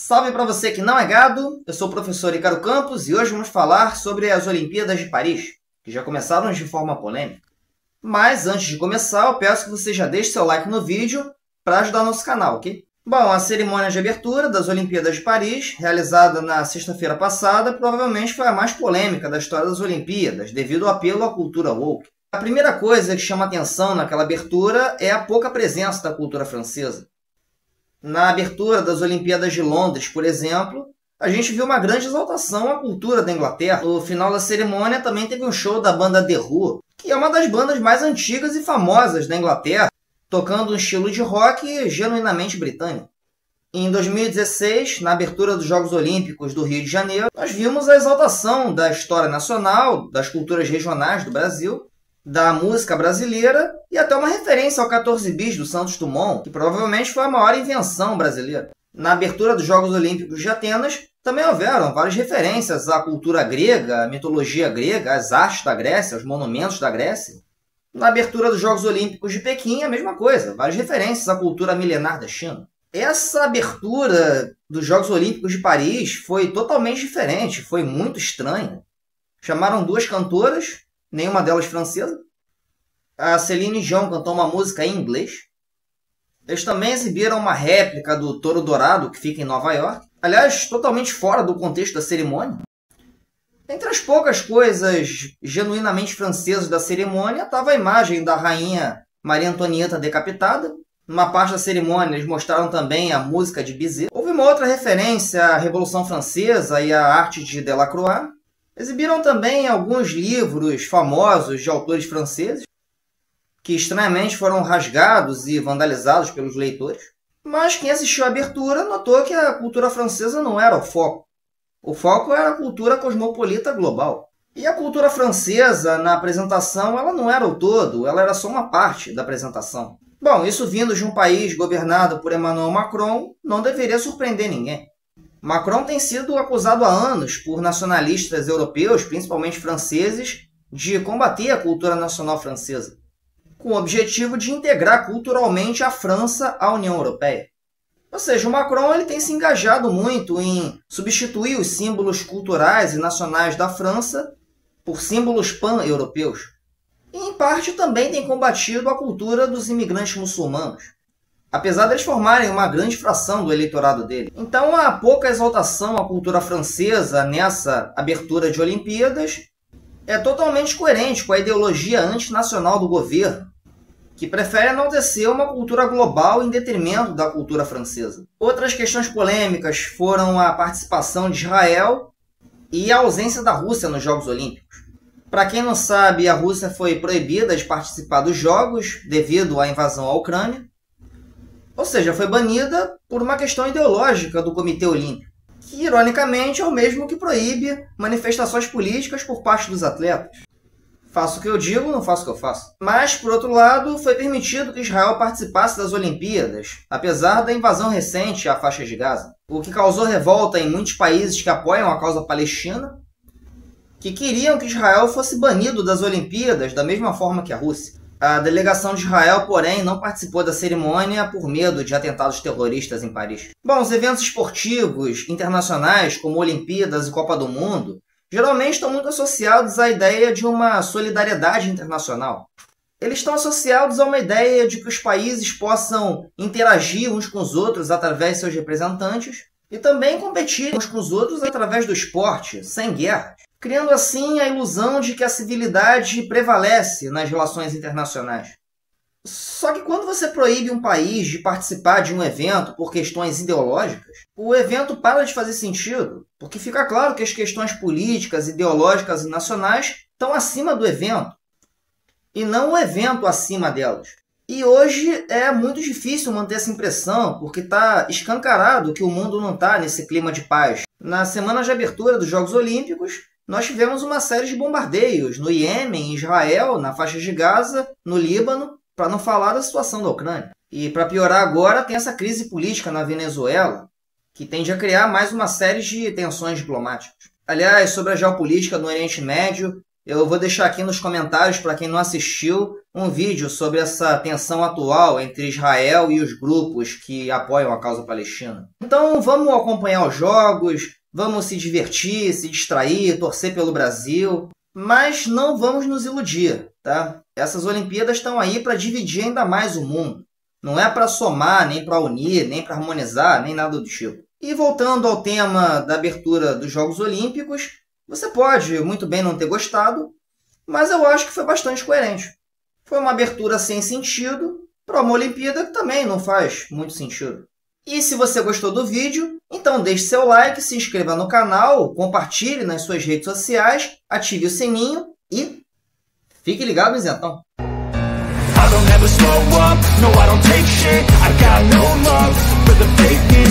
Salve para você que não é gado, eu sou o professor Ícaro Campos e hoje vamos falar sobre as Olimpíadas de Paris, que já começaram de forma polêmica. Mas antes de começar, eu peço que você já deixe seu like no vídeo para ajudar nosso canal, ok? Bom, a cerimônia de abertura das Olimpíadas de Paris, realizada na sexta-feira passada, provavelmente foi a mais polêmica da história das Olimpíadas, devido ao apelo à cultura woke. A primeira coisa que chama atenção naquela abertura é a pouca presença da cultura francesa. Na abertura das Olimpíadas de Londres, por exemplo, a gente viu uma grande exaltação à cultura da Inglaterra. No final da cerimônia também teve um show da banda The Who, que é uma das bandas mais antigas e famosas da Inglaterra, tocando um estilo de rock genuinamente britânico. Em 2016, na abertura dos Jogos Olímpicos do Rio de Janeiro, nós vimos a exaltação da história nacional, das culturas regionais do Brasil, da música brasileira e até uma referência ao 14 bis do Santos Dumont, que provavelmente foi a maior invenção brasileira. Na abertura dos Jogos Olímpicos de Atenas, também houveram várias referências à cultura grega, à mitologia grega, às artes da Grécia, aos monumentos da Grécia. Na abertura dos Jogos Olímpicos de Pequim, a mesma coisa, várias referências à cultura milenar da China. Essa abertura dos Jogos Olímpicos de Paris foi totalmente diferente, foi muito estranha. Chamaram duas cantoras, nenhuma delas francesa. A Celine Dion cantou uma música em inglês. Eles também exibiram uma réplica do Touro Dourado, que fica em Nova York. Aliás, totalmente fora do contexto da cerimônia. Entre as poucas coisas genuinamente francesas da cerimônia, estava a imagem da rainha Maria Antonieta decapitada. Numa parte da cerimônia, eles mostraram também a música de Bizet. Houve uma outra referência à Revolução Francesa e à arte de Delacroix. Exibiram também alguns livros famosos de autores franceses, que estranhamente foram rasgados e vandalizados pelos leitores. Mas quem assistiu à abertura notou que a cultura francesa não era o foco. O foco era a cultura cosmopolita global. E a cultura francesa, na apresentação, ela não era o todo, ela era só uma parte da apresentação. Bom, isso vindo de um país governado por Emmanuel Macron, não deveria surpreender ninguém. Macron tem sido acusado há anos por nacionalistas europeus, principalmente franceses, de combater a cultura nacional francesa, com o objetivo de integrar culturalmente a França à União Europeia. Ou seja, o Macron ele tem se engajado muito em substituir os símbolos culturais e nacionais da França por símbolos pan-europeus. E, em parte, também tem combatido a cultura dos imigrantes muçulmanos, apesar de eles formarem uma grande fração do eleitorado dele. Então, a pouca exaltação à cultura francesa nessa abertura de Olimpíadas é totalmente coerente com a ideologia antinacional do governo, que prefere enaltecer uma cultura global em detrimento da cultura francesa. Outras questões polêmicas foram a participação de Israel e a ausência da Rússia nos Jogos Olímpicos. Para quem não sabe, a Rússia foi proibida de participar dos Jogos devido à invasão à Ucrânia. Ou seja, foi banida por uma questão ideológica do Comitê Olímpico, que, ironicamente, é o mesmo que proíbe manifestações políticas por parte dos atletas. Faço o que eu digo, não faço o que eu faço. Mas, por outro lado, foi permitido que Israel participasse das Olimpíadas, apesar da invasão recente à faixa de Gaza, o que causou revolta em muitos países que apoiam a causa palestina, que queriam que Israel fosse banido das Olimpíadas da mesma forma que a Rússia. A delegação de Israel, porém, não participou da cerimônia por medo de atentados terroristas em Paris. Bom, os eventos esportivos internacionais, como Olimpíadas e Copa do Mundo, geralmente estão muito associados à ideia de uma solidariedade internacional. Eles estão associados a uma ideia de que os países possam interagir uns com os outros através de seus representantes e também competir uns com os outros através do esporte, sem guerras, criando assim a ilusão de que a civilidade prevalece nas relações internacionais. Só que quando você proíbe um país de participar de um evento por questões ideológicas, o evento para de fazer sentido, porque fica claro que as questões políticas, ideológicas e nacionais estão acima do evento, e não o evento acima delas. E hoje é muito difícil manter essa impressão, porque está escancarado que o mundo não está nesse clima de paz. Na semana de abertura dos Jogos Olímpicos, nós tivemos uma série de bombardeios no Iêmen, em Israel, na faixa de Gaza, no Líbano, para não falar da situação da Ucrânia. E para piorar agora, tem essa crise política na Venezuela, que tende a criar mais uma série de tensões diplomáticas. Aliás, sobre a geopolítica do Oriente Médio, Eu vou deixar aqui nos comentários, para quem não assistiu, um vídeo sobre essa tensão atual entre Israel e os grupos que apoiam a causa palestina. Então vamos acompanhar os jogos, vamos se divertir, se distrair, torcer pelo Brasil, mas não vamos nos iludir, tá? Essas Olimpíadas estão aí para dividir ainda mais o mundo. Não é para somar, nem para unir, nem para harmonizar, nem nada do tipo. E voltando ao tema da abertura dos Jogos Olímpicos, você pode muito bem não ter gostado, mas eu acho que foi bastante coerente. Foi uma abertura sem sentido para uma Olimpíada que também não faz muito sentido. E se você gostou do vídeo, então deixe seu like, se inscreva no canal, compartilhe nas suas redes sociais, ative o sininho e fique ligado no isentão. I don't ever slow up, no I don't take shit, I got no love for the fakeness.